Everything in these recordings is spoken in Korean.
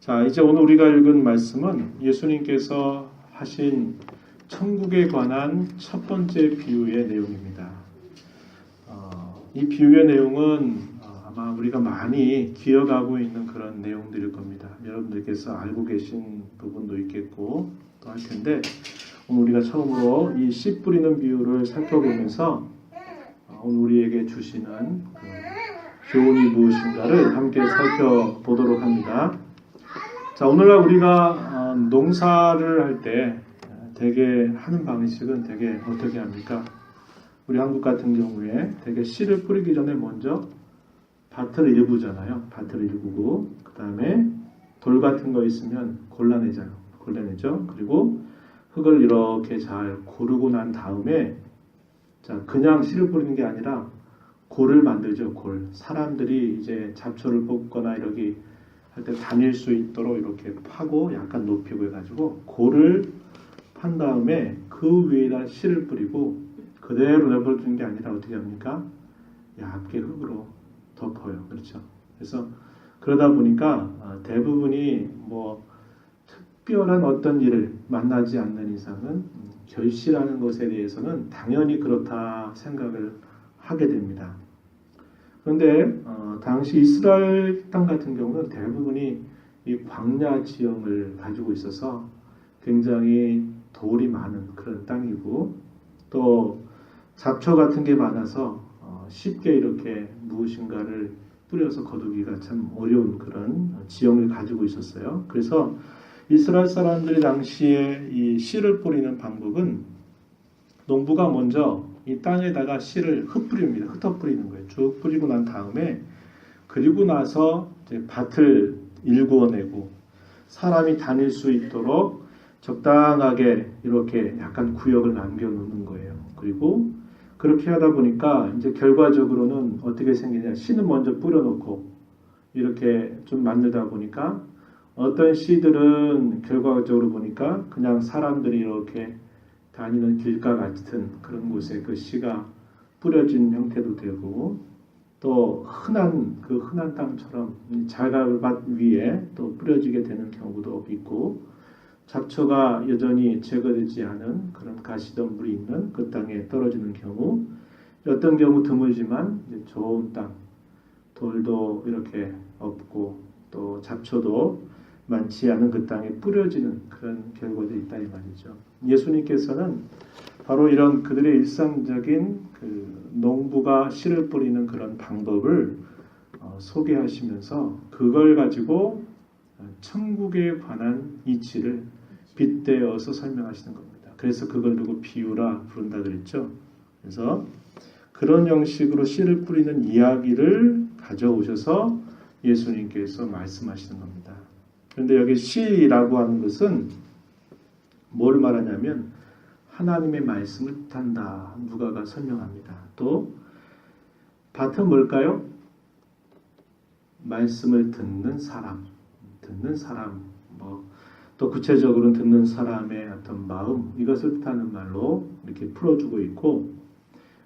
자, 이제 오늘 우리가 읽은 말씀은 예수님께서 하신 천국에 관한 첫 번째 비유의 내용입니다. 이 비유의 내용은 아마 우리가 많이 기억하고 있는 그런 내용들일 겁니다. 여러분들께서 알고 계신 부분도 있겠고 또 할 텐데, 오늘 우리가 처음으로 이 씨 뿌리는 비유를 살펴보면서 오늘 우리에게 주시는 그 교훈이 무엇인가를 함께 살펴보도록 합니다. 자, 오늘날 우리가 농사를 할 때 되게 하는 방식은 되게 어떻게 합니까? 우리 한국 같은 경우에 되게 씨를 뿌리기 전에 먼저 밭을 일구잖아요. 밭을 일구고 그 다음에 돌 같은 거 있으면 골라내죠. 그리고 흙을 이렇게 잘 고르고 난 다음에 자, 그냥 씨를 뿌리는 게 아니라 골을 만들죠. 골. 사람들이 이제 잡초를 뽑거나 이렇게 할 때 다닐 수 있도록 이렇게 파고 약간 높이고 해가지고 골을 판 다음에 그 위에다 씨를 뿌리고 그대로 내버려두는 게 아니라 어떻게 합니까? 얇게 흙으로 덮어요. 그렇죠? 그래서 그러다 보니까 대부분이 뭐 특별한 어떤 일을 만나지 않는 이상은 결실하는 것에 대해서는 당연히 그렇다 생각을 하게 됩니다. 그런데 당시 이스라엘 땅 같은 경우는 대부분이 이 광야 지형을 가지고 있어서 굉장히 돌이 많은 그런 땅이고 또 잡초 같은 게 많아서 쉽게 이렇게 무엇인가를 뿌려서 거두기가 참 어려운 그런 지형을 가지고 있었어요. 그래서 이스라엘 사람들이 당시에 이 씨를 뿌리는 방법은 농부가 먼저 이 땅에다가 씨를 흩뿌립니다. 흩어뿌리는 거예요. 쭉 뿌리고 난 다음에 그리고 나서 이제 밭을 일구어내고 사람이 다닐 수 있도록 적당하게 이렇게 약간 구역을 남겨놓는 거예요. 그리고 그렇게 하다 보니까 이제 결과적으로는 어떻게 생기냐? 씨는 먼저 뿌려놓고 이렇게 좀 만들다 보니까 어떤 씨들은 결과적으로 보니까 그냥 사람들이 이렇게 다니는 길가 같은 그런 곳에 그 씨가 뿌려진 형태도 되고 또 흔한 땅처럼 자갈밭 위에 또 뿌려지게 되는 경우도 있고 잡초가 여전히 제거되지 않은 그런 가시덤불이 있는 그 땅에 떨어지는 경우 어떤 경우 드물지만 좋은 땅 돌도 이렇게 없고 또 잡초도 많지 않은 그 땅에 뿌려지는 그런 결과도 있다 이 말이죠. 예수님께서는 바로 이런 그들의 일상적인 그 농부가 씨를 뿌리는 그런 방법을 소개하시면서 그걸 가지고 천국에 관한 이치를 빗대어서 설명하시는 겁니다. 그래서 그걸 두고 비유라 부른다 그랬죠. 그래서 그런 형식으로 씨를 뿌리는 이야기를 가져오셔서 예수님께서 말씀하시는 겁니다. 그런데 여기 씨라고 하는 것은 뭘 말하냐면 하나님의 말씀을 뜻한다. 누가가 설명합니다. 또 밭은 뭘까요? 말씀을 듣는 사람, 또 구체적으로는 듣는 사람의 어떤 마음, 이것을 뜻하는 말로 이렇게 풀어주고 있고,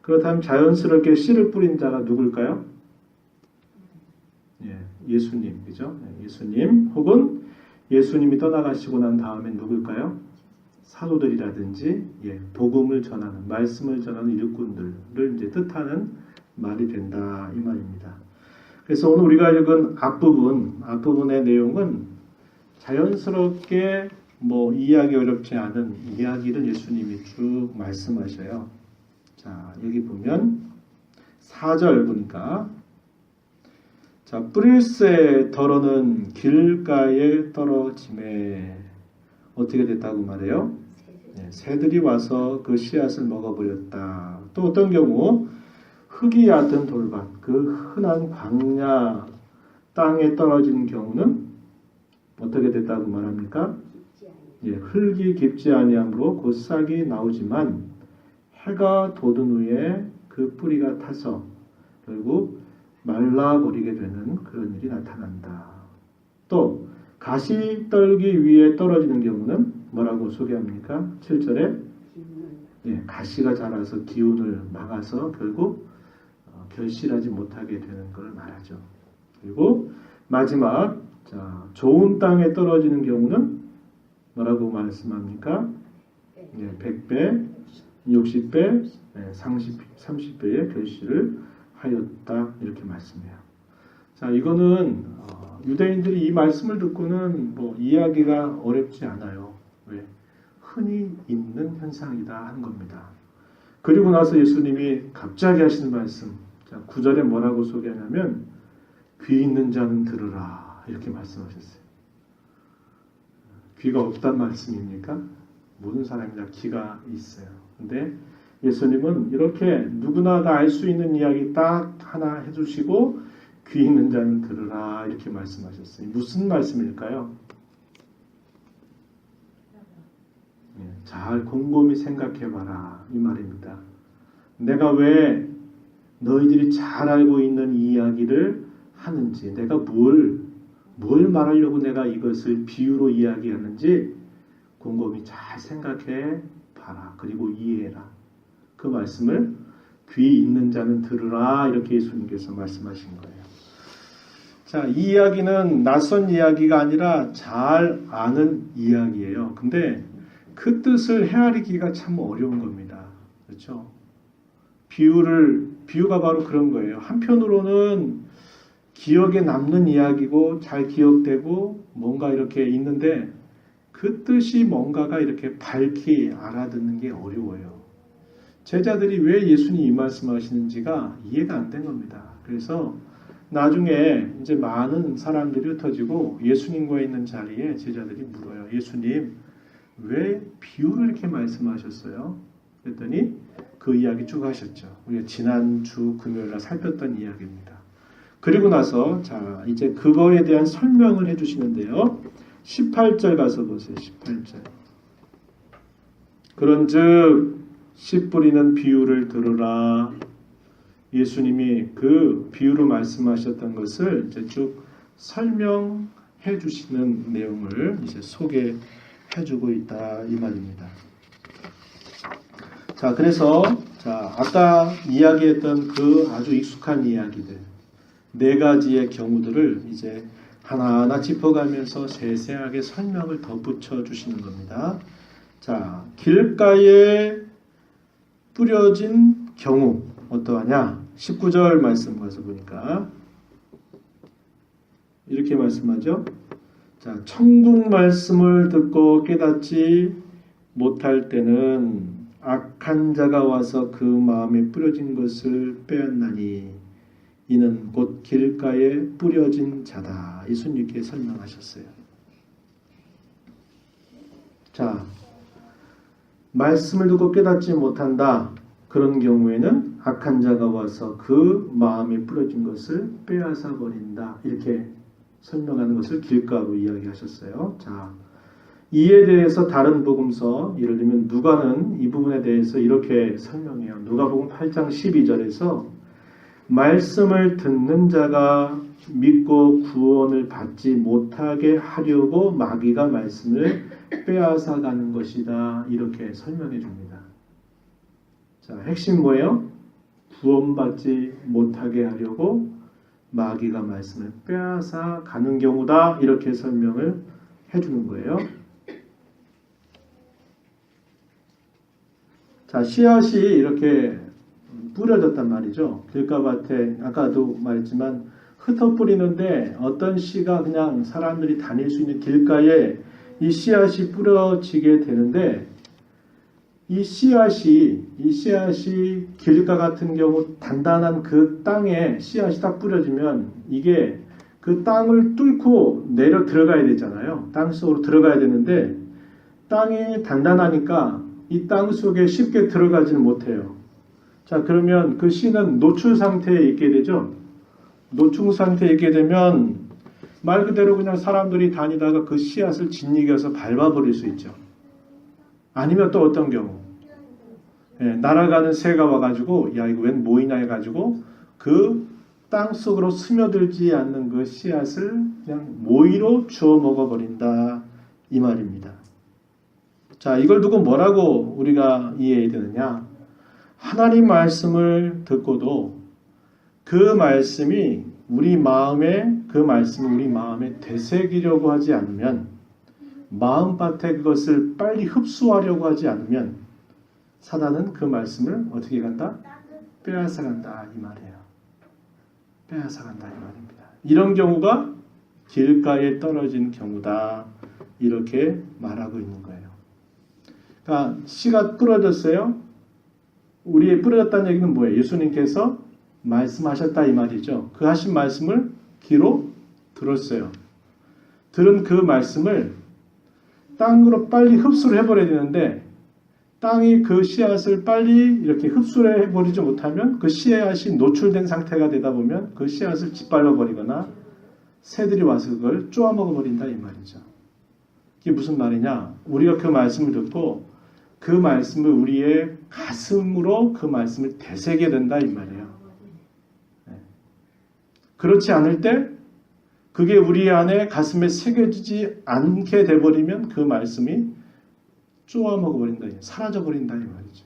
그렇다면 자연스럽게 씨를 뿌린 자가 누굴까요? 예수님, 그죠? 예수님, 혹은 예수님이 떠나가시고 난 다음에 누굴까요? 사도들이라든지, 복음을 전하는, 말씀을 전하는 일꾼들을 이제 뜻하는 말이 된다, 이 말입니다. 그래서 오늘 우리가 읽은 앞부분의 내용은 자연스럽게 이해하기 어렵지 않은 이야기를 예수님이 쭉 말씀하셔요. 자, 여기 보면 4절 보니까 자, 뿌릴새 덜어는 길가에 떨어짐에 어떻게 됐다고 말해요? 새들이 와서 그 씨앗을 먹어버렸다. 또 어떤 경우 흙이 얕은 돌밭, 그 흔한 광야 땅에 떨어진 경우는 어떻게 됐다고 말합니까? 흙이 깊지 아니함으로 곧 싹이 나오지만 해가 돋은 후에 그 뿌리가 타서 결국 말라버리게 되는 그런 일이 나타난다. 또 가시떨기 위에 떨어지는 경우는 뭐라고 소개합니까? 7절에 가시가 자라서 기운을 막아서 결국 결실하지 못하게 되는 걸 말하죠. 그리고 마지막 자, 좋은 땅에 떨어지는 경우는 뭐라고 말씀합니까? 100배, 60배, 30배의 결실을 하였다 이렇게 말씀해요. 자, 이거는 유대인들이 이 말씀을 듣고는 뭐 이해하기가 어렵지 않아요. 왜? 흔히 있는 현상이다 하는 겁니다. 그리고 나서 예수님이 갑자기 하시는 말씀, 자, 9절에 뭐라고 소개하냐면 귀 있는 자는 들으라 이렇게 말씀하셨어요. 귀가 없단 말씀입니까? 모든 사람이 다 귀가 있어요. 근데 예수님은 이렇게 누구나 다 알 수 있는 이야기 딱 하나 해주시고 귀 있는 자는 들으라 이렇게 말씀하셨어요. 무슨 말씀일까요? 잘 곰곰이 생각해봐라 이 말입니다. 내가 왜 너희들이 잘 알고 있는 이야기를 하는지, 내가 뭘 말하려고 내가 이것을 비유로 이야기하는지 곰곰이 잘 생각해 봐라. 그리고 이해해라. 그 말씀을 귀 있는 자는 들으라 이렇게 예수님께서 말씀하신 거예요. 자, 이 이야기는 낯선 이야기가 아니라 잘 아는 이야기예요. 근데 그 뜻을 헤아리기가 참 어려운 겁니다. 그렇죠? 비유가 바로 그런 거예요. 한편으로는 기억에 남는 이야기고 잘 기억되고 뭔가 이렇게 있는데 그 뜻이 뭔가가 이렇게 밝히 알아듣는 게 어려워요. 제자들이 왜 예수님이 이 말씀하시는지가 이해가 안 된 겁니다. 그래서 나중에 이제 많은 사람들이 흩어지고 예수님과 있는 자리에 제자들이 물어요. 예수님, 왜 비유를 이렇게 말씀하셨어요? 그랬더니 그 이야기 쭉 하셨죠. 우리가 지난주 금요일날 살폈던 이야기입니다. 그리고 나서 자 이제 그거에 대한 설명을 해주시는데요. 18절 가서 보세요. 18절. 그런즉 씨 뿌리는 비유를 들으라. 예수님이 그 비유로 말씀하셨던 것을 이제 쭉 설명해 주시는 내용을 이제 소개해주고 있다 이 말입니다. 자, 그래서 아까 이야기했던 그 아주 익숙한 이야기들 네 가지의 경우들을 이제 하나하나 짚어가면서 세세하게 설명을 덧붙여 주시는 겁니다. 자, 길가에 뿌려진 경우 어떠하냐? 19절 말씀 가서 보니까 이렇게 말씀하죠. 자, 천국 말씀을 듣고 깨닫지 못할 때는 악한 자가 와서 그 마음에 뿌려진 것을 빼앗나니 이는 곧 길가에 뿌려진 자다. 예수님께 설명하셨어요. 자, 말씀을 듣고 깨닫지 못한다. 그런 경우에는 악한 자가 와서 그 마음에 뿌려진 것을 빼앗아 버린다. 이렇게 설명하는 것을 길가로 이야기하셨어요. 자, 이에 대해서 다른 복음서, 예를 들면 누가는 이 부분에 대해서 이렇게 설명해요. 누가복음 8장 12절에서 말씀을 듣는 자가 믿고 구원을 받지 못하게 하려고 마귀가 말씀을 빼앗아 가는 것이다. 이렇게 설명해 줍니다. 자, 핵심 뭐예요? 구원받지 못하게 하려고 마귀가 말씀을 빼앗아 가는 경우다. 이렇게 설명을 해주는 거예요. 자, 씨앗이 이렇게 뿌려졌단 말이죠. 길가밭에 아까도 말했지만 흩어 뿌리는데 어떤 씨가 그냥 사람들이 다닐 수 있는 길가에 이 씨앗이 뿌려지게 되는데 이 씨앗이 길가 같은 경우 단단한 그 땅에 씨앗이 딱 뿌려지면 이게 그 땅을 뚫고 내려 들어가야 되잖아요. 땅 속으로 들어가야 되는데 땅이 단단하니까 이 땅 속에 쉽게 들어가지는 못해요. 자, 그러면 그 씨는 노출 상태에 있게 되죠. 노출 상태에 있게 되면 말 그대로 그냥 사람들이 다니다가 그 씨앗을 짓이겨서 밟아버릴 수 있죠. 아니면 또 어떤 경우 날아가는 새가 와가지고 야 이거 웬 모이냐 해가지고 그 땅속으로 스며들지 않는 그 씨앗을 그냥 모이로 주워 먹어버린다 이 말입니다. 자, 이걸 두고 뭐라고 우리가 이해해야 되느냐? 하나님 말씀을 듣고도 그 말씀이 우리 마음에 그 말씀을 우리 마음에 되새기려고 하지 않으면, 마음밭에 그것을 빨리 흡수하려고 하지 않으면 사단은 그 말씀을 어떻게 간다? 빼앗아간다 이 말이에요. 빼앗아간다 이 말입니다. 이런 경우가 길가에 떨어진 경우다 이렇게 말하고 있는 거예요. 그러니까 씨가 뿌려졌어요. 우리의 뿌려졌다는 얘기는 뭐예요? 예수님께서 말씀하셨다 이 말이죠. 그 하신 말씀을 귀로 들었어요. 들은 그 말씀을 땅으로 빨리 흡수를 해버려야 되는데 땅이 그 씨앗을 빨리 이렇게 흡수를 해버리지 못하면 그 씨앗이 노출된 상태가 되다 보면 그 씨앗을 짓밟아버리거나 새들이 와서 그걸 쪼아먹어버린다 이 말이죠. 이게 무슨 말이냐? 우리가 그 말씀을 듣고 그 말씀을 우리의 가슴으로 그 말씀을 되새게 된다 이 말이에요. 그렇지 않을 때 그게 우리 안에 가슴에 새겨지지 않게 돼버리면 그 말씀이 쪼아먹어버린다, 사라져버린다 이 말이죠.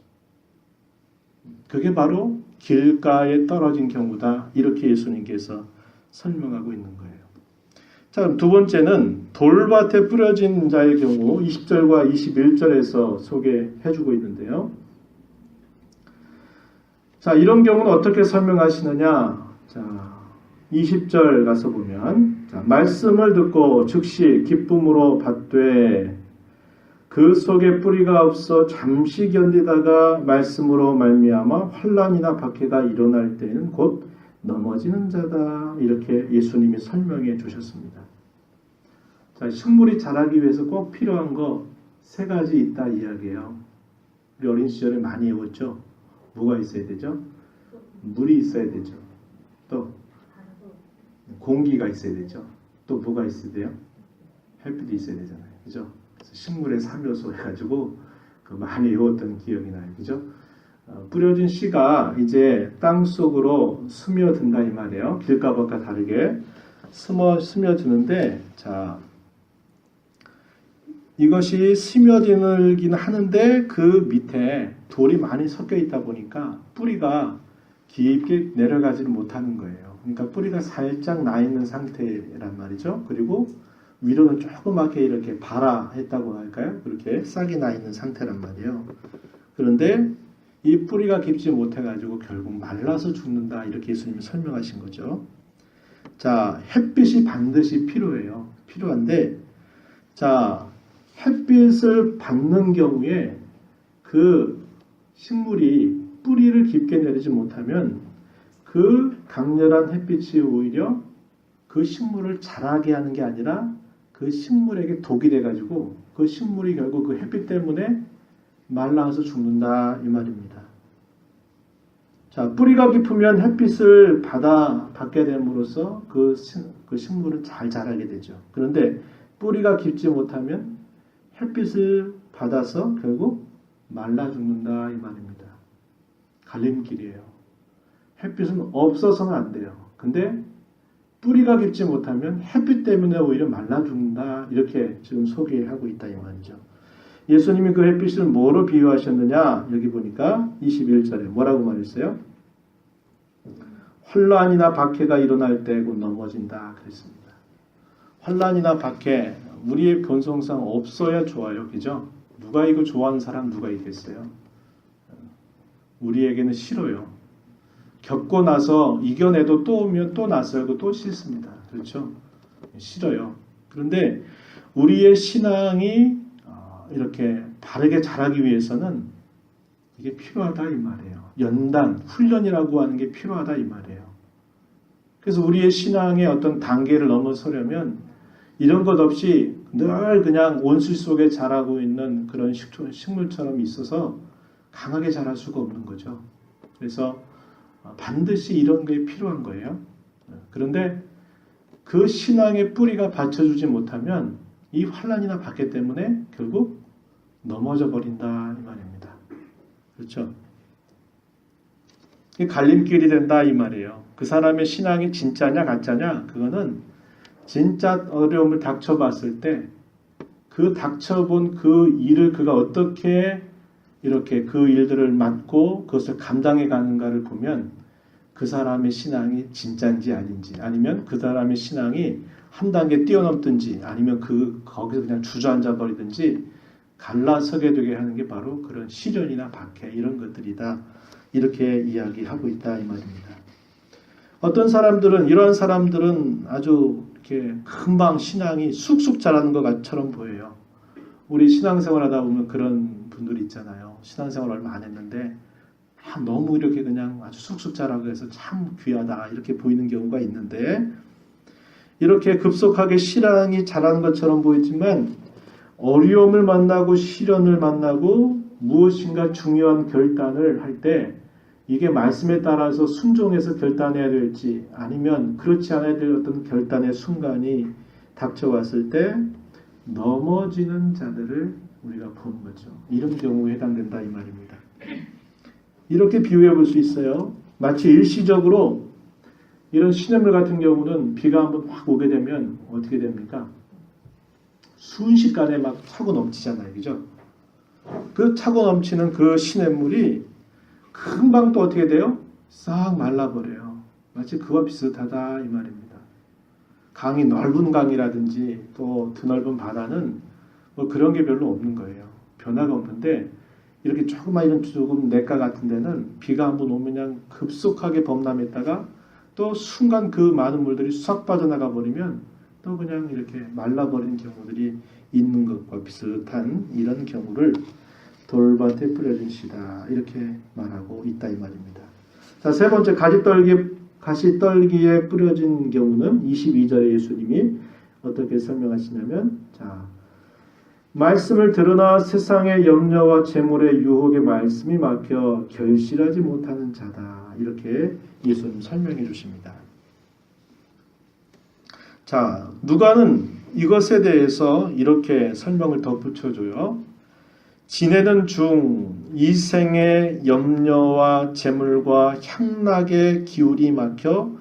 그게 바로 길가에 떨어진 경우다 이렇게 예수님께서 설명하고 있는 거예요. 자, 두 번째는 돌밭에 뿌려진 자의 경우 20절과 21절에서 소개해주고 있는데요. 자, 이런 경우는 어떻게 설명하시느냐? 자, 20절 가서 보면 자, 말씀을 듣고 즉시 기쁨으로 받되 그 속에 뿌리가 없어 잠시 견디다가 말씀으로 말미암아 환난이나 박해가 일어날 때는 곧 넘어지는 자다 이렇게 예수님이 설명해 주셨습니다. 자, 식물이 자라기 위해서 꼭 필요한 거 세 가지 있다 이야기예요. 우리 어린 시절에 많이 외웠죠. 뭐가 있어야 되죠? 물이 있어야 되죠. 또 공기가 있어야 되죠. 또 뭐가 있어야 돼요? 햇빛이 있어야 되잖아요. 그죠? 그래서 식물의 3요소 해가지고 그 많이 외웠던 기억이 나요. 그죠? 뿌려진 씨가 이제 땅 속으로 스며든다 이 말이에요. 길가밭과 다르게 스며드는데 자 이것이 스며들긴 하는데 그 밑에 돌이 많이 섞여 있다 보니까 뿌리가 깊게 내려가지를 못하는 거예요. 그러니까 뿌리가 살짝 나 있는 상태란 말이죠. 그리고 위로는 조그맣게 이렇게 발아했다고 할까요? 그렇게 싹이 나 있는 상태란 말이에요. 그런데 이 뿌리가 깊지 못해가지고 결국 말라서 죽는다 이렇게 예수님이 설명하신 거죠. 자, 햇빛이 반드시 필요해요. 필요한데 자 햇빛을 받는 경우에 그 식물이 뿌리를 깊게 내리지 못하면 그 강렬한 햇빛이 오히려 그 식물을 자라게 하는 게 아니라 그 식물에게 독이 돼가지고 그 식물이 결국 그 햇빛 때문에 말라서 죽는다 이 말입니다. 자, 뿌리가 깊으면 햇빛을 받게 됨으로써 그 식물은 잘 자라게 되죠. 그런데 뿌리가 깊지 못하면 햇빛을 받아서 결국 말라 죽는다 이 말입니다. 갈림길이에요. 햇빛은 없어서는 안 돼요. 근데 뿌리가 깊지 못하면 햇빛 때문에 오히려 말라 죽는다 이렇게 지금 소개하고 있다 이 말이죠. 예수님이 그 햇빛을 뭐로 비유하셨느냐 여기 보니까 21절에 뭐라고 말했어요? 환난이나 박해가 일어날 때 곧 넘어진다 그랬습니다. 환난이나 박해 우리의 본성상 없어야 좋아요. 그죠? 누가 이거 좋아하는 사람 누가 있겠어요? 우리에게는 싫어요. 겪고 나서 이겨내도 또 오면 또 낯설고 또 싫습니다. 그렇죠? 싫어요. 그런데 우리의 신앙이 이렇게 바르게 자라기 위해서는 이게 필요하다 이 말이에요. 연단, 훈련이라고 하는 게 필요하다 이 말이에요. 그래서 우리의 신앙의 어떤 단계를 넘어서려면 이런 것 없이 늘 그냥 온실 속에 자라고 있는 그런 식물처럼 있어서 강하게 자랄 수가 없는 거죠. 그래서 반드시 이런 게 필요한 거예요. 그런데 그 신앙의 뿌리가 받쳐주지 못하면 이 환난이나 박해 때문에 결국 넘어져 버린다 이 말입니다. 그렇죠? 갈림길이 된다 이 말이에요. 그 사람의 신앙이 진짜냐 가짜냐 그거는 진짜 어려움을 닥쳐봤을 때 그 닥쳐본 그 일을 그가 어떻게 이렇게 그 일들을 맡고 그것을 감당해 가는가를 보면 그 사람의 신앙이 진짜인지 아닌지, 아니면 그 사람의 신앙이 한 단계 뛰어넘든지, 아니면 거기서 그냥 주저앉아 버리든지 갈라서게 되게 하는 게 바로 그런 시련이나 박해, 이런 것들이다. 이렇게 이야기하고 있다 이 말입니다. 어떤 사람들은, 이러한 사람들은 아주 이렇게 금방 신앙이 쑥쑥 자라는 것처럼 보여요. 우리 신앙생활 하다 보면 그런 분들이 있잖아요. 신앙생활 얼마 안 했는데 너무 이렇게 그냥 아주 쑥쑥 자라고 해서 참 귀하다 이렇게 보이는 경우가 있는데, 이렇게 급속하게 신앙이 자라는 것처럼 보이지만 어려움을 만나고 시련을 만나고 무엇인가 중요한 결단을 할 때 이게 말씀에 따라서 순종해서 결단해야 될지, 아니면 그렇지 않아야 될 어떤 결단의 순간이 닥쳐왔을 때 넘어지는 자들을 우리가 보는 거죠. 이런 경우에 해당된다 이 말입니다. 이렇게 비유해 볼 수 있어요. 마치 일시적으로 이런 시냇물 같은 경우는 비가 한번 확 오게 되면 어떻게 됩니까? 순식간에 막 차고 넘치잖아요. 그죠? 그 차고 넘치는 그 시냇물이 금방 또 어떻게 돼요? 싹 말라버려요. 마치 그와 비슷하다 이 말입니다. 강이 넓은 강이라든지 또 드넓은 바다는 뭐 그런 게 별로 없는 거예요. 변화가 없는데, 이렇게 조금 냇가 같은 데는 비가 한번 오면 그냥 급속하게 범람했다가 또 순간 그 많은 물들이 싹 빠져나가 버리면 또 그냥 이렇게 말라버리는 경우들이 있는 것과 비슷한 이런 경우를 돌밭에 뿌려진 씨다 이렇게 말하고 있다 이 말입니다. 자, 세 번째, 가시떨기에 뿌려진 경우는 22절에 예수님이 어떻게 설명하시냐면, 자, 말씀을 들으나 세상의 염려와 재물의 유혹에 말씀이 막혀 결실하지 못하는 자다 이렇게 예수님 설명해 주십니다. 자, 누가는 이것에 대해서 이렇게 설명을 덧붙여줘요. 지내는 중 이생의 염려와 재물과 향락의 기울이 막혀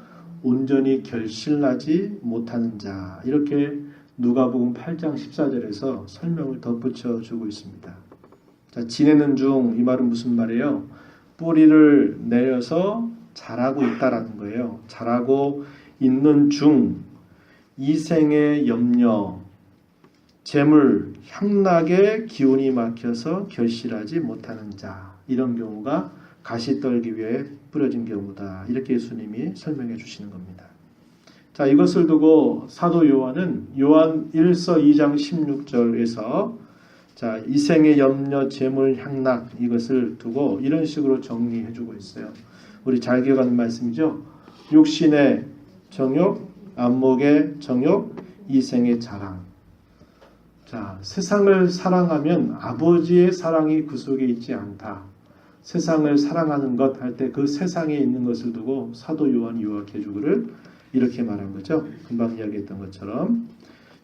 온전히 결실나지 못하는 자, 이렇게 누가복음 8장 14절에서 설명을 덧붙여 주고 있습니다. 자, 지내는 중, 이 말은 무슨 말이에요? 뿌리를 내려서 자라고 있다라는 거예요. 자라고 있는 중 이생의 염려, 재물, 향락의 기운이 막혀서 결실하지 못하는 자, 이런 경우가 가시떨기 위에 뿌려진 경우다. 이렇게 예수님이 설명해 주시는 겁니다. 자, 이것을 두고 사도 요한은 요한 1서 2장 16절에서 자, 이생의 염려, 재물, 향락, 이것을 두고 이런 식으로 정리해 주고 있어요. 우리 잘 기억하는 말씀이죠. 육신의 정욕, 안목의 정욕, 이생의 자랑. 자, 세상을 사랑하면 아버지의 사랑이 그 속에 있지 않다. 세상을 사랑하는 것 할 때 그 세상에 있는 것을 두고 사도 요한이 요약해 주기를 이렇게 말한 거죠. 금방 이야기했던 것처럼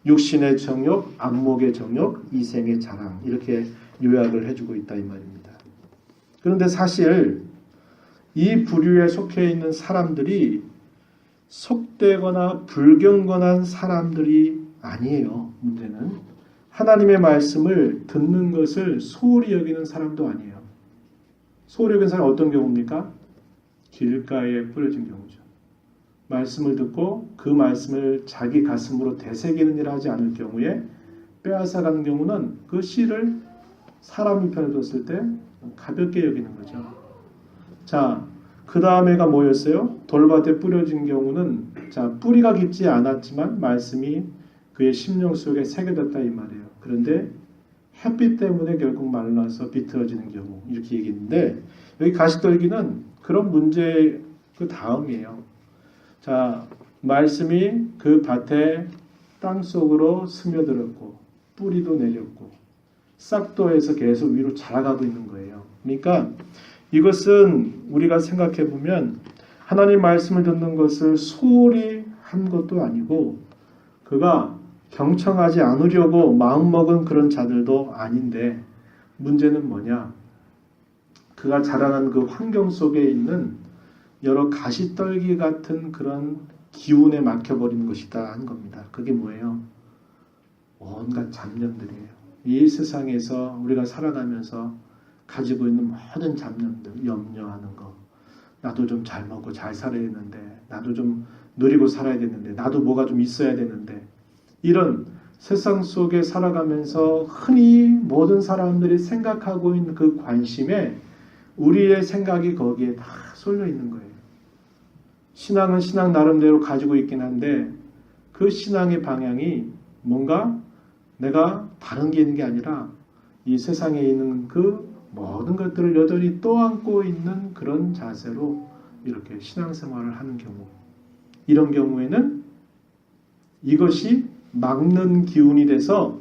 육신의 정욕, 안목의 정욕, 이생의 자랑, 이렇게 요약을 해주고 있다 이 말입니다. 그런데 사실 이 부류에 속해 있는 사람들이 속되거나 불경건한 사람들이 아니에요. 문제는 하나님의 말씀을 듣는 것을 소홀히 여기는 사람도 아니에요. 소홀히 여기는 사람은 어떤 경우입니까? 길가에 뿌려진 경우죠. 말씀을 듣고 그 말씀을 자기 가슴으로 되새기는 일을 하지 않을 경우에 빼앗아가는 경우는 그 씨를 사람 편에 뒀을 때 가볍게 여기는 거죠. 자, 그 다음에가 뭐였어요? 돌밭에 뿌려진 경우는 자, 뿌리가 깊지 않았지만 말씀이 그의 심령 속에 새겨졌다 이 말이에요. 그런데 햇빛 때문에 결국 말라서 비틀어지는 경우, 이렇게 얘기했는데 여기 가시떨기는 그런 문제의 그 다음이에요. 자, 말씀이 그 밭에 땅 속으로 스며들었고 뿌리도 내렸고 싹도 해서 계속 위로 자라가고 있는 거예요. 그러니까 이것은 우리가 생각해 보면 하나님 말씀을 듣는 것을 소홀히 한 것도 아니고 그가 경청하지 않으려고 마음먹은 그런 자들도 아닌데, 문제는 뭐냐? 그가 자라난 그 환경 속에 있는 여러 가시떨기 같은 그런 기운에 막혀버리는 것이다 하는 겁니다. 그게 뭐예요? 온갖 잡념들이에요. 이 세상에서 우리가 살아가면서 가지고 있는 모든 잡념들, 염려하는 거, 나도 좀 잘 먹고 잘 살아야 되는데, 나도 좀 누리고 살아야 되는데, 나도 뭐가 좀 있어야 되는데, 이런 세상 속에 살아가면서 흔히 모든 사람들이 생각하고 있는 그 관심에 우리의 생각이 거기에 다 쏠려 있는 거예요. 신앙은 신앙 나름대로 가지고 있긴 한데 그 신앙의 방향이 뭔가 내가 다른 게 있는 게 아니라 이 세상에 있는 그 모든 것들을 여전히 떠안고 있는 그런 자세로 이렇게 신앙생활을 하는 경우, 이런 경우에는 이것이 막는 기운이 돼서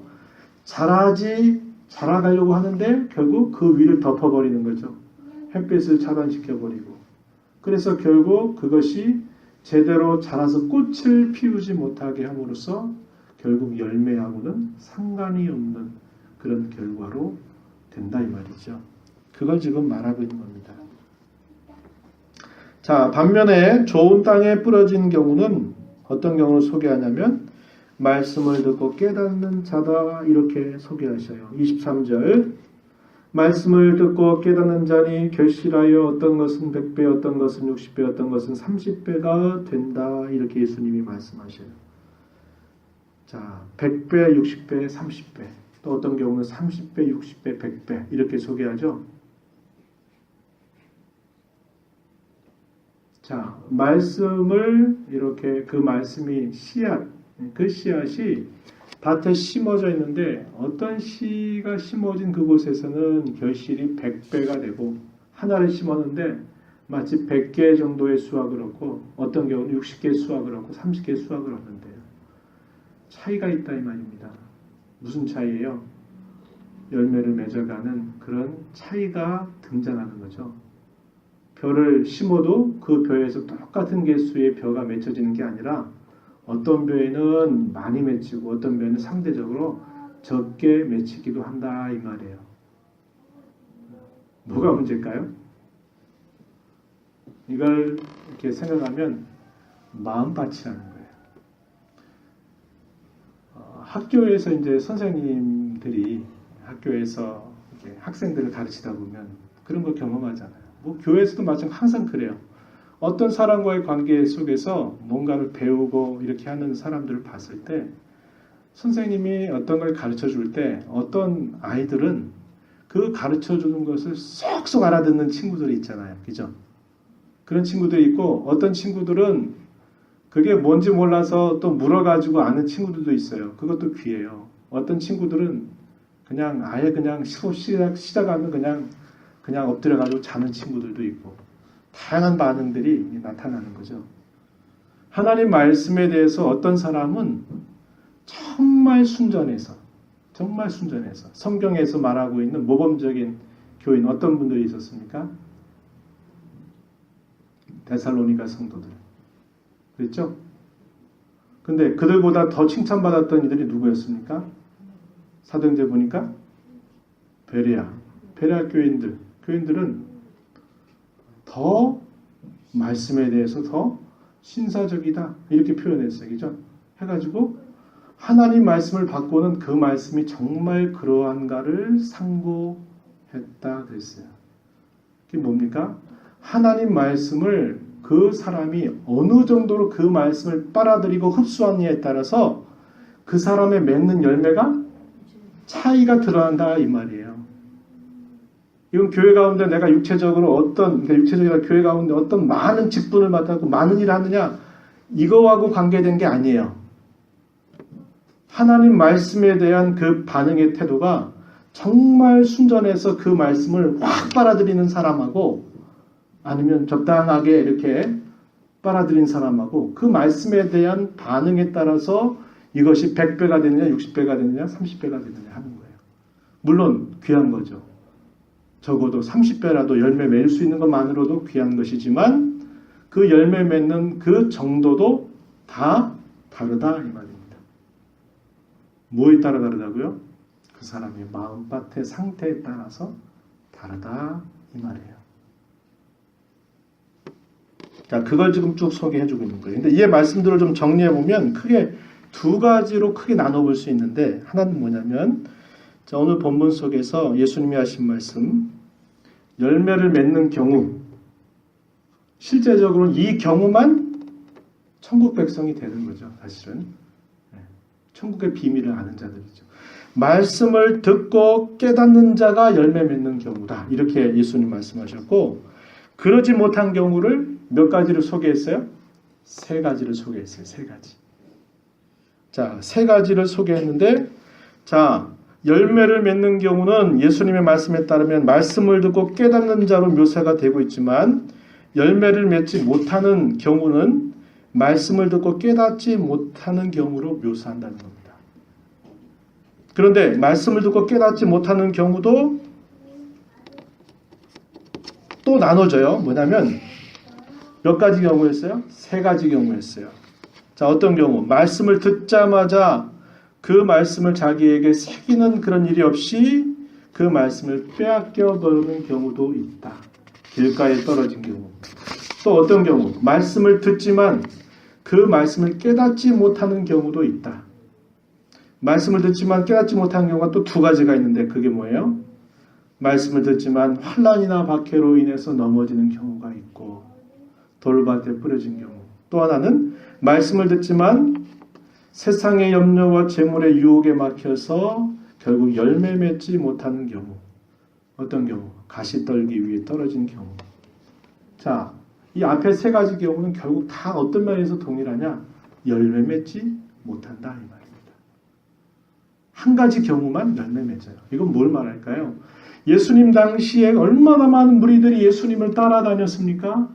자라가려고 하는데 결국 그 위를 덮어버리는 거죠. 햇빛을 차단시켜버리고. 그래서 결국 그것이 제대로 자라서 꽃을 피우지 못하게 함으로써 결국 열매하고는 상관이 없는 그런 결과로 된다 이 말이죠. 그걸 지금 말하고 있는 겁니다. 자, 반면에 좋은 땅에 뿌려진 경우는 어떤 경우를 소개하냐면 말씀을 듣고 깨닫는 자다 이렇게 소개하셔요. 23절 말씀을 듣고 깨닫는 자니 결실하여 어떤 것은 100배, 어떤 것은 60배, 어떤 것은 30배가 된다 이렇게 예수님이 말씀하셔요. 자, 100배, 60배, 30배 또 어떤 경우는 30배, 60배, 100배 이렇게 소개하죠. 자, 말씀을 이렇게 그 말씀이 씨앗, 그 씨앗이 밭에 심어져 있는데 어떤 씨가 심어진 그곳에서는 결실이 100배가 되고 하나를 심었는데 마치 100개 정도의 수확을 얻고 어떤 경우는 60개 수확을 얻고 30개 수확을 얻는데요. 차이가 있다 이 말입니다. 무슨 차이예요? 열매를 맺어가는 그런 차이가 등장하는 거죠. 벼를 심어도 그 벼에서 똑같은 개수의 벼가 맺혀지는 게 아니라 어떤 벼에는 많이 맺히고 어떤 벼에는 상대적으로 적게 맺히기도 한다 이 말이에요. 뭐가 문제일까요? 이걸 이렇게 생각하면 마음밭이라는 거예요. 학교에서 이제 선생님들이 학교에서 이렇게 학생들을 가르치다 보면 그런 거 경험하잖아요. 뭐 교회에서도 마찬가지로 항상 그래요. 어떤 사람과의 관계 속에서 뭔가를 배우고 이렇게 하는 사람들을 봤을 때 선생님이 어떤 걸 가르쳐 줄 때 어떤 아이들은 그 가르쳐 주는 것을 쏙쏙 알아듣는 친구들이 있잖아요. 그죠? 그런 친구들이 있고 어떤 친구들은 그게 뭔지 몰라서 또 물어가지고 아는 친구들도 있어요. 그것도 귀해요. 어떤 친구들은 그냥 아예 그냥 수업 시작하면 그냥 엎드려가지고 자는 친구들도 있고 다양한 반응들이 나타나는 거죠. 하나님 말씀에 대해서 어떤 사람은 정말 순전해서 성경에서 말하고 있는 모범적인 교인 어떤 분들이 있었습니까? 데살로니가 성도들. 그렇죠? 근데 그들보다 더 칭찬받았던 이들이 누구였습니까? 사도행전 보니까 베레아 교인들은 더 말씀에 대해서 더 신사적이다 이렇게 표현했어요. 그죠? 해가지고 하나님 말씀을 받고는 그 말씀이 정말 그러한가를 상고했다 그랬어요. 그게 뭡니까? 하나님 말씀을 그 사람이 어느 정도로 그 말씀을 빨아들이고 흡수하느냐에 따라서 그 사람의 맺는 열매가 차이가 드러난다 이 말이에요. 이건 교회 가운데 내가 육체적으로 육체적이라 교회 가운데 어떤 많은 직분을 맡았고 많은 일을 하느냐 이거하고 관계된 게 아니에요. 하나님 말씀에 대한 그 반응의 태도가 정말 순전해서 그 말씀을 확 빨아들이는 사람하고 아니면 적당하게 이렇게 빨아들인 사람하고 그 말씀에 대한 반응에 따라서 이것이 100배가 되느냐 60배가 되느냐 30배가 되느냐 하는 거예요. 물론 귀한 거죠. 적어도 30배라도 열매 맺을 수 있는 것만으로도 귀한 것이지만 그 열매 맺는 그 정도도 다 다르다 이 말입니다. 뭐에 따라 다르다고요? 그 사람의 마음밭의 상태에 따라서 다르다 이 말이에요. 자, 그걸 지금 쭉 소개해주고 있는 거예요. 근데 이 말씀들을 좀 정리해보면 크게 두 가지로 크게 나눠볼 수 있는데 하나는 뭐냐면 자, 오늘 본문 속에서 예수님이 하신 말씀 열매를 맺는 경우 실제적으로는 이 경우만 천국 백성이 되는 거죠. 사실은 천국의 비밀을 아는 자들이죠. 말씀을 듣고 깨닫는 자가 열매 맺는 경우다. 이렇게 예수님 말씀하셨고, 그러지 못한 경우를 몇 가지를 소개했어요? 세 가지를 소개했어요. 세 가지. 자, 세 가지를 소개했는데, 자, 열매를 맺는 경우는 예수님의 말씀에 따르면 말씀을 듣고 깨닫는 자로 묘사가 되고 있지만, 열매를 맺지 못하는 경우는 말씀을 듣고 깨닫지 못하는 경우로 묘사한다는 겁니다. 그런데 말씀을 듣고 깨닫지 못하는 경우도 또 나눠져요. 뭐냐면 몇 가지 경우였어요? 세 가지 경우였어요. 자, 어떤 경우? 말씀을 듣자마자 그 말씀을 자기에게 새기는 그런 일이 없이 그 말씀을 빼앗겨 버리는 경우도 있다. 길가에 떨어진 경우. 또 어떤 경우? 말씀을 듣지만 그 말씀을 깨닫지 못하는 경우도 있다. 말씀을 듣지만 깨닫지 못하는 경우가 또 두 가지가 있는데 그게 뭐예요? 말씀을 듣지만 환난이나 박해로 인해서 넘어지는 경우가 있고 돌밭에 뿌려진 경우. 또 하나는 말씀을 듣지만 세상의 염려와 재물의 유혹에 막혀서 결국 열매 맺지 못하는 경우. 어떤 경우? 가시떨기 위에 떨어진 경우. 자, 이 앞에 세 가지 경우는 결국 다 어떤 면에서 동일하냐? 열매 맺지 못한다 이 말입니다. 한 가지 경우만 열매 맺어요. 이건 뭘 말할까요? 예수님 당시에 얼마나 많은 무리들이 예수님을 따라다녔습니까?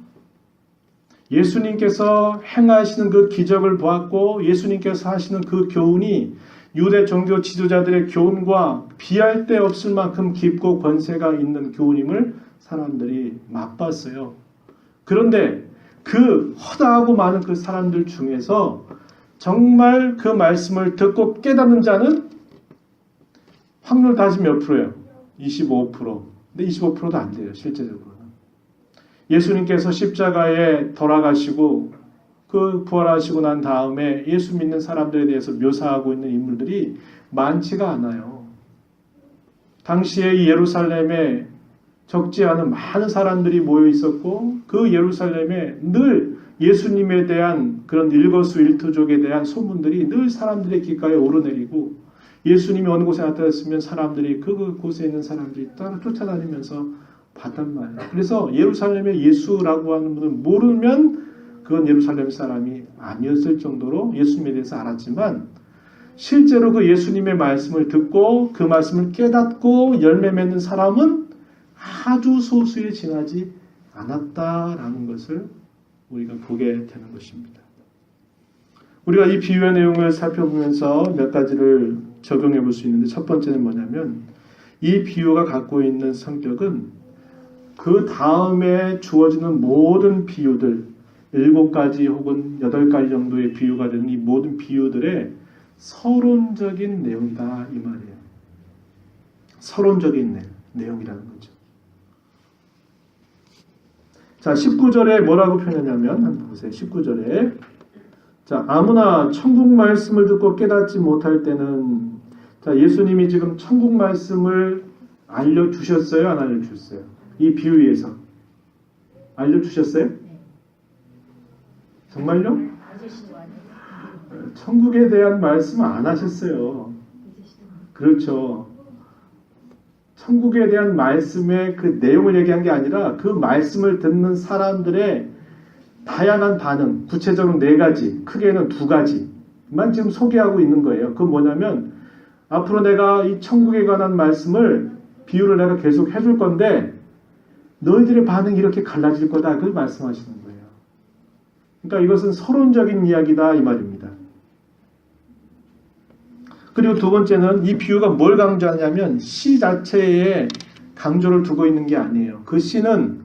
예수님께서 행하시는 그 기적을 보았고 예수님께서 하시는 그 교훈이 유대 종교 지도자들의 교훈과 비할 데 없을 만큼 깊고 권세가 있는 교훈임을 사람들이 맛봤어요. 그런데 그 허다하고 많은 그 사람들 중에서 정말 그 말씀을 듣고 깨닫는 자는 확률 따지면 몇 프로예요? 25%. 근데 25%도 안 돼요. 실제적으로는. 예수님께서 십자가에 돌아가시고 그 부활하시고 난 다음에 예수 믿는 사람들에 대해서 묘사하고 있는 인물들이 많지가 않아요. 당시에 이 예루살렘에 적지 않은 많은 사람들이 모여 있었고 그 예루살렘에 늘 예수님에 대한 그런 일거수일투족에 대한 소문들이 늘 사람들의 귓가에 오르내리고 예수님이 어느 곳에 나타났으면 사람들이 그곳에 있는 사람들이 따라 쫓아다니면서 봤단 말이에요. 그래서 예루살렘의 예수라고 하는 분은 모르면 그건 예루살렘 사람이 아니었을 정도로 예수님에 대해서 알았지만 실제로 그 예수님의 말씀을 듣고 그 말씀을 깨닫고 열매 맺는 사람은 아주 소수에 지나지 않았다라는 것을 우리가 보게 되는 것입니다. 우리가 이 비유의 내용을 살펴보면서 몇 가지를 적용해 볼 수 있는데 첫 번째는 뭐냐면 이 비유가 갖고 있는 성격은 그 다음에 주어지는 모든 비유들 7가지 혹은 8가지 정도의 비유가 되는 이 모든 비유들의 서론적인 내용이다 이 말이에요. 서론적인 내용이라는 거죠. 자, 19절에 뭐라고 표현하냐면 한번 보세요. 19절에 자, 아무나 천국 말씀을 듣고 깨닫지 못할 때는 자, 예수님이 지금 천국 말씀을 알려주셨어요? 안 알려주셨어요? 이 비유에서 알려주셨어요? 정말요? 천국에 대한 말씀 안 하셨어요. 그렇죠. 천국에 대한 말씀의 그 내용을 얘기한 게 아니라 그 말씀을 듣는 사람들의 다양한 반응, 구체적으로 4가지, 크게는 2가지만 지금 소개하고 있는 거예요. 그건 뭐냐면 앞으로 내가 이 천국에 관한 말씀을 비유를 내가 계속 해줄 건데 너희들의 반응이 이렇게 갈라질 거다. 그걸 말씀하시는 거예요. 그러니까 이것은 서론적인 이야기다 이 말입니다. 그리고 두 번째는 이 비유가 뭘 강조하냐면 시 자체에 강조를 두고 있는 게 아니에요. 그 시는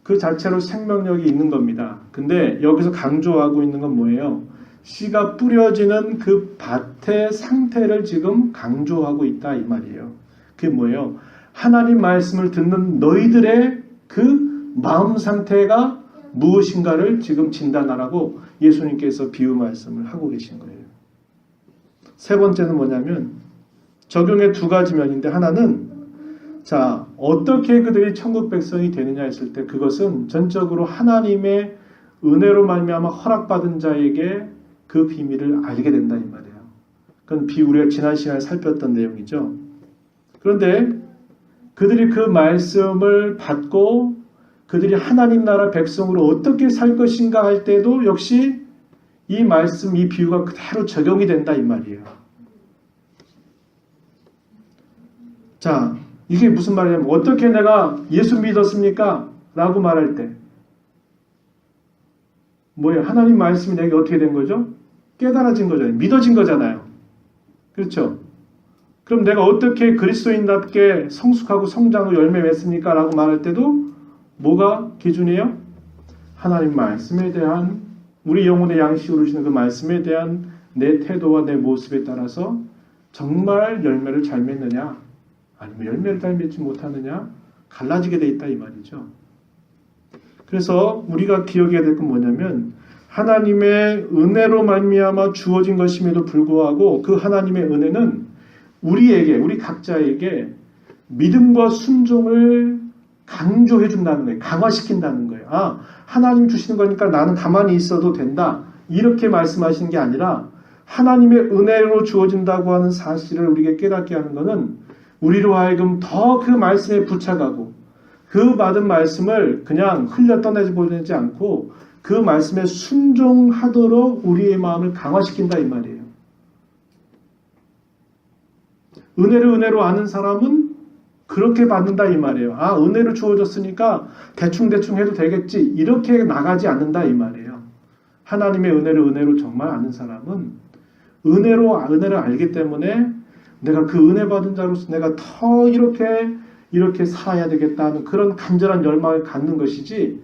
그 자체로 생명력이 있는 겁니다. 근데 여기서 강조하고 있는 건 뭐예요? 씨가 뿌려지는 그 밭의 상태를 지금 강조하고 있다 이 말이에요. 그게 뭐예요? 하나님 말씀을 듣는 너희들의 그 마음 상태가 무엇인가를 지금 진단하라고 예수님께서 비유 말씀을 하고 계신 거예요. 세 번째는 뭐냐면 적용의 2가지 면인데 하나는 자, 어떻게 그들이 천국 백성이 되느냐 했을 때 그것은 전적으로 하나님의 은혜로 말미암아 허락받은 자에게 그 비밀을 알게 된다 이 말이에요. 그건 우리가 지난 시간에 살폈던 내용이죠. 그런데 그들이 그 말씀을 받고 그들이 하나님 나라 백성으로 어떻게 살 것인가 할 때도 역시 이 말씀, 이 비유가 그대로 적용이 된다 이 말이에요. 자, 이게 무슨 말이냐면 어떻게 내가 예수 믿었습니까? 라고 말할 때 뭐예요? 하나님 말씀이 내게 어떻게 된 거죠? 깨달아진 거잖아요. 믿어진 거잖아요. 그렇죠? 그럼 내가 어떻게 그리스도인답게 성숙하고 성장하고 열매 맺습니까? 라고 말할 때도 뭐가 기준이에요? 하나님 말씀에 대한 우리 영혼의 양식으로 주시는 그 말씀에 대한 내 태도와 내 모습에 따라서 정말 열매를 잘 맺느냐 아니면 열매를 잘 맺지 못하느냐 갈라지게 돼 있다 이 말이죠. 그래서 우리가 기억해야 될 건 뭐냐면 하나님의 은혜로 말미암아 주어진 것임에도 불구하고 그 하나님의 은혜는 우리에게 우리 각자에게 믿음과 순종을 강조해 준다는 거예요. 강화시킨다는 거예요. 아, 하나님 주시는 거니까 나는 가만히 있어도 된다. 이렇게 말씀하시는 게 아니라 하나님의 은혜로 주어진다고 하는 사실을 우리에게 깨닫게 하는 것은 우리로 하여금 더 그 말씀에 부착하고 그 받은 말씀을 그냥 흘려 떠내지 보내지 않고 그 말씀에 순종하도록 우리의 마음을 강화시킨다 이 말이에요. 은혜를 은혜로 아는 사람은 그렇게 받는다 이 말이에요. 아, 은혜를 주어졌으니까 대충대충 해도 되겠지. 이렇게 나가지 않는다 이 말이에요. 하나님의 은혜를 은혜로 정말 아는 사람은 은혜를 알기 때문에 내가 그 은혜 받은 자로서 내가 더 이렇게 살아야 되겠다는 그런 간절한 열망을 갖는 것이지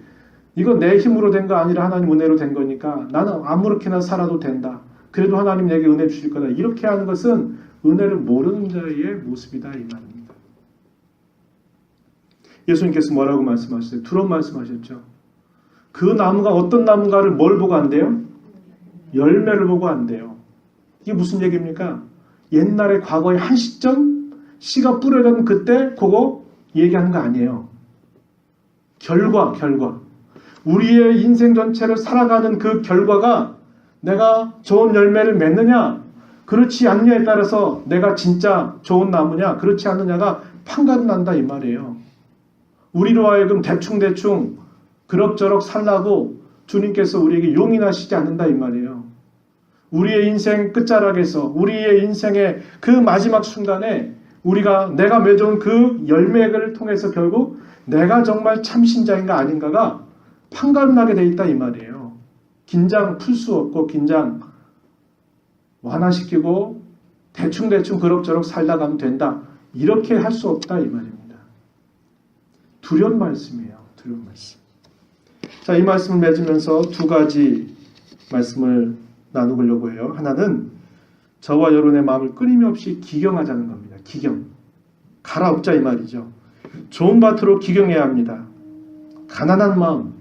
이건 내 힘으로 된 거 아니라 하나님 은혜로 된 거니까 나는 아무렇게나 살아도 된다. 그래도 하나님 내게 은혜 주실 거다. 이렇게 하는 것은 은혜를 모르는 자의 모습이다 이 말입니다. 예수님께서 뭐라고 말씀하셨어요? 두런 말씀하셨죠. 그 나무가 어떤 나무가를 뭘 보고 안돼요? 열매를 보고 안돼요. 이게 무슨 얘기입니까? 옛날에 과거의 한 시점 씨가 뿌려진 그때 그거 얘기하는 거 아니에요. 결과. 우리의 인생 전체를 살아가는 그 결과가 내가 좋은 열매를 맺느냐 그렇지 않느냐에 따라서 내가 진짜 좋은 나무냐 그렇지 않느냐가 판가름 난다 이 말이에요. 우리로 하여금 대충 그럭저럭 살라고 주님께서 우리에게 용인하시지 않는다 이 말이에요. 우리의 인생 끝자락에서 우리의 인생의 그 마지막 순간에 내가 맺어온 그 열매를 통해서 결국 내가 정말 참신자인가 아닌가가 판가름나게 돼 있다 이 말이에요. 긴장 풀 수 없고 긴장 완화시키고 대충 그럭저럭 살다 가면 된다. 이렇게 할 수 없다 이 말입니다. 두려운 말씀이에요. 두려운 말씀. 자, 이 말씀을 맺으면서 두 가지 말씀을 나누려고 해요. 하나는 저와 여러분의 마음을 끊임없이 기경하자는 겁니다. 기경. 갈아엎자 이 말이죠. 좋은 밭으로 기경해야 합니다. 가난한 마음,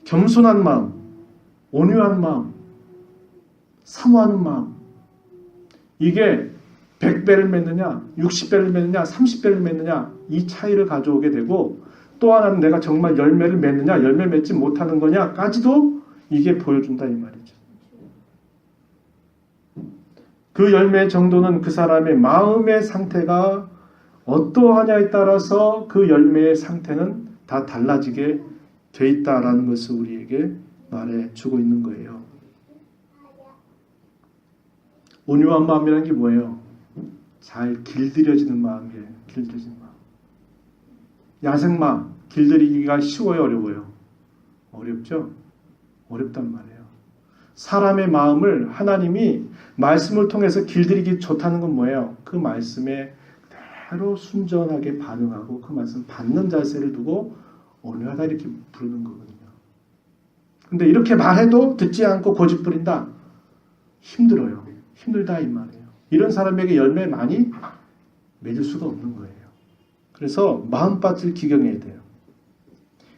겸손한 마음, 온유한 마음, 사모하는 마음. 이게 100배를 맺느냐, 60배를 맺느냐, 30배를 맺느냐 이 차이를 가져오게 되고 또 하나는 내가 정말 열매를 맺느냐, 열매 맺지 못하는 거냐까지도 이게 보여준다 이 말이죠. 그 열매의 정도는 그 사람의 마음의 상태가 어떠하냐에 따라서 그 열매의 상태는 다 달라지게 돼 있다라는 것을 우리에게 말해주고 있는 거예요. 온유한 마음이라는 게 뭐예요? 잘 길들여지는 마음이에요. 길들여지는 마음. 야생마 길들이기가 쉬워요? 어려워요? 어렵죠? 어렵단 말이에요. 사람의 마음을 하나님이 말씀을 통해서 길들이기 좋다는 건 뭐예요? 그 말씀에 그대로 순전하게 반응하고 그 말씀 받는 자세를 두고 온유하다 이렇게 부르는 거거든요. 근데 이렇게 말해도 듣지 않고 고집부린다? 힘들어요. 힘들다 이 말이에요. 이런 사람에게 열매 많이 맺을 수가 없는 거예요. 그래서 마음밭을 기경해야 돼요.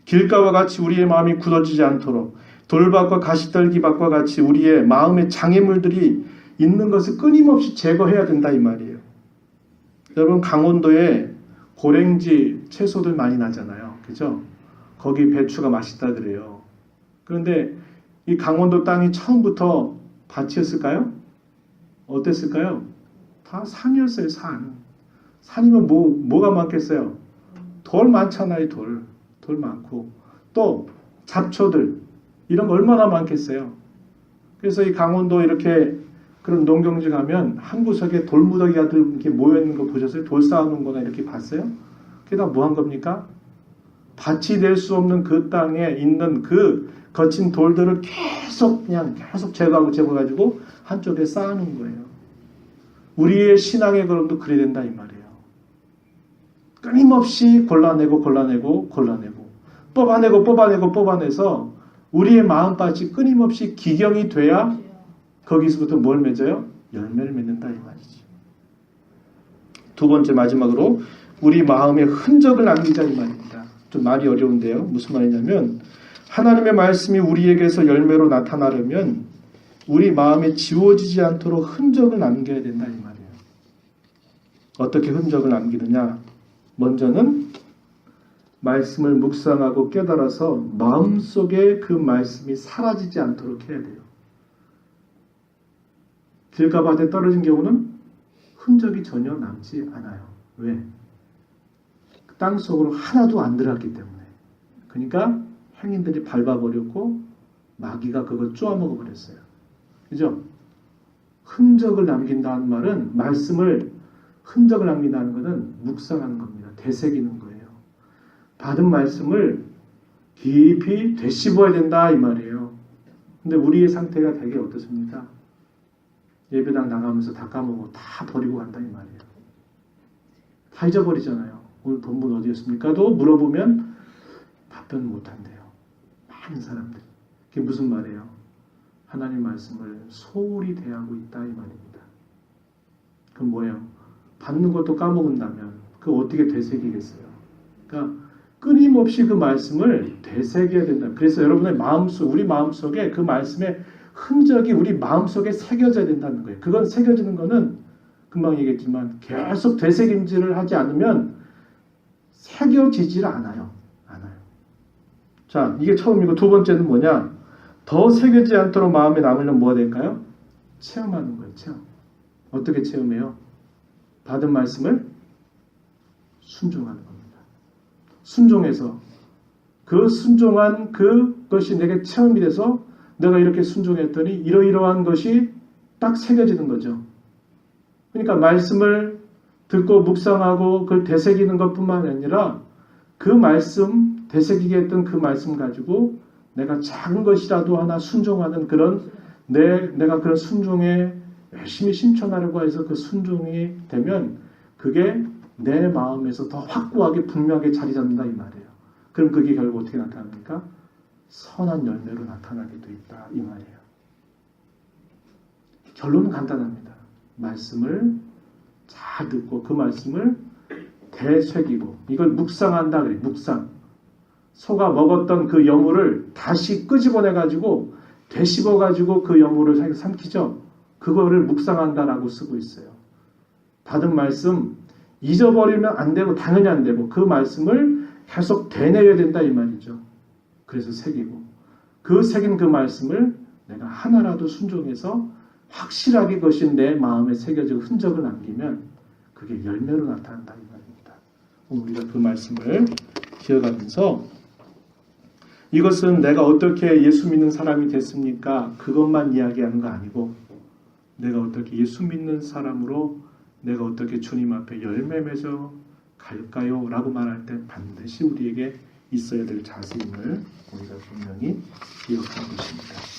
길가와 같이 우리의 마음이 굳어지지 않도록 돌밭과 가시떨기밭과 같이 우리의 마음의 장애물들이 있는 것을 끊임없이 제거해야 된다 이 말이에요. 여러분 강원도에 고랭지 채소들 많이 나잖아요. 그죠? 거기 배추가 맛있다 그래요. 그런데 이 강원도 땅이 처음부터 밭이었을까요? 어땠을까요? 다 산이었어요. 산이면 뭐가 많겠어요? 돌 많잖아요. 돌 많고 또 잡초들 이런 거 얼마나 많겠어요. 그래서 이 강원도 이렇게 그런 농경지 가면 한 구석에 돌무더기가 이렇게 모여있는 거 보셨어요? 돌 쌓아놓은 거나 이렇게 봤어요? 그게 다 뭐 한 겁니까? 밭이 될 수 없는 그 땅에 있는 그 거친 돌들을 계속 제거해가지고 한쪽에 쌓아놓은 거예요. 우리의 신앙의 걸음도 그래야 된다 이 말이에요. 끊임없이 골라내고 뽑아내서 우리의 마음밭이 끊임없이 기경이 돼야 거기서부터 뭘 맺어요? 열매를 맺는다 이 말이지. 두 번째 마지막으로 우리 마음에 흔적을 남기자 이 말입니다. 좀 말이 어려운데요. 무슨 말이냐면 하나님의 말씀이 우리에게서 열매로 나타나려면 우리 마음에 지워지지 않도록 흔적을 남겨야 된다 이 말이에요. 어떻게 흔적을 남기느냐? 먼저는 말씀을 묵상하고 깨달아서 마음속에 그 말씀이 사라지지 않도록 해야 돼요. 길가밭에 떨어진 경우는 흔적이 전혀 남지 않아요. 왜? 땅 속으로 하나도 안 들어갔기 때문에. 그러니까 행인들이 밟아버렸고 마귀가 그걸 쪼아먹어 버렸어요. 그죠? 흔적을 남긴다는 말은 흔적을 남긴다는 것은 묵상하는 겁니다. 되새기는 거예요. 받은 말씀을 깊이 되씹어야 된다 이 말이에요. 근데 우리의 상태가 되게 어떻습니까? 예배당 나가면서 다 까먹고 다 버리고 간다 이 말이에요. 다 잊어버리잖아요. 오늘 본문 어디였습니까? 또 물어보면 답변 못한대요. 많은 사람들이. 그게 무슨 말이에요? 하나님 말씀을 소홀히 대하고 있다 이 말입니다. 그럼 뭐예요? 받는 것도 까먹은다면 그거 어떻게 되새기겠어요? 그러니까 끊임없이 그 말씀을 되새겨야 된다. 그래서 여러분의 우리 마음속에 그 말씀의 흔적이 우리 마음속에 새겨져야 된다는 거예요. 그건 새겨지는 거는 금방 얘기했지만 계속 되새김질을 하지 않으면 새겨지질 않아요. 자, 이게 처음이고 두 번째는 뭐냐? 더 새겨지지 않도록 마음에 남으려면 뭐가 될까요? 체험하는 거예요. 체험. 어떻게 체험해요? 받은 말씀을 순종하는 겁니다. 순종해서 그 순종한 그것이 내게 체험이 돼서 내가 이렇게 순종했더니 이러이러한 것이 딱 새겨지는 거죠. 그러니까 말씀을 듣고 묵상하고 그걸 되새기는 것뿐만 아니라 그 말씀, 되새기게 했던 그 말씀 가지고 내가 작은 것이라도 하나 순종하는 그런 내가 그런 순종에 열심히 실천하려고 해서 그 순종이 되면 그게 내 마음에서 더 확고하게 분명하게 자리 잡는다 이 말이에요. 그럼 그게 결국 어떻게 나타납니까? 선한 열매로 나타나게 돼 있다 이 말이에요. 결론은 간단합니다. 말씀을 잘 듣고 그 말씀을 되새기고 이걸 묵상한다 그래. 묵상. 소가 먹었던 그 여물을 다시 끄집어내가지고 되씹어가지고 그 여물을 삼키죠. 그거를 묵상한다라고 쓰고 있어요. 받은 말씀 잊어버리면 안 되고 당연히 안 되고 그 말씀을 계속 되뇌어야 된다 이 말이죠. 그래서 새기고 그 새긴 그 말씀을 내가 하나라도 순종해서 확실하게 그것이 내 마음에 새겨지고 흔적을 남기면 그게 열매로 나타난다 이 말입니다. 우리가 그 말씀을 기억하면서 이것은 내가 어떻게 예수 믿는 사람이 됐습니까? 그것만 이야기하는 거 아니고 내가 어떻게 예수 믿는 사람으로 내가 어떻게 주님 앞에 열매 맺어 갈까요? 라고 말할 때 반드시 우리에게 있어야 될 자세임을 우리가 분명히 기억할 것입니다.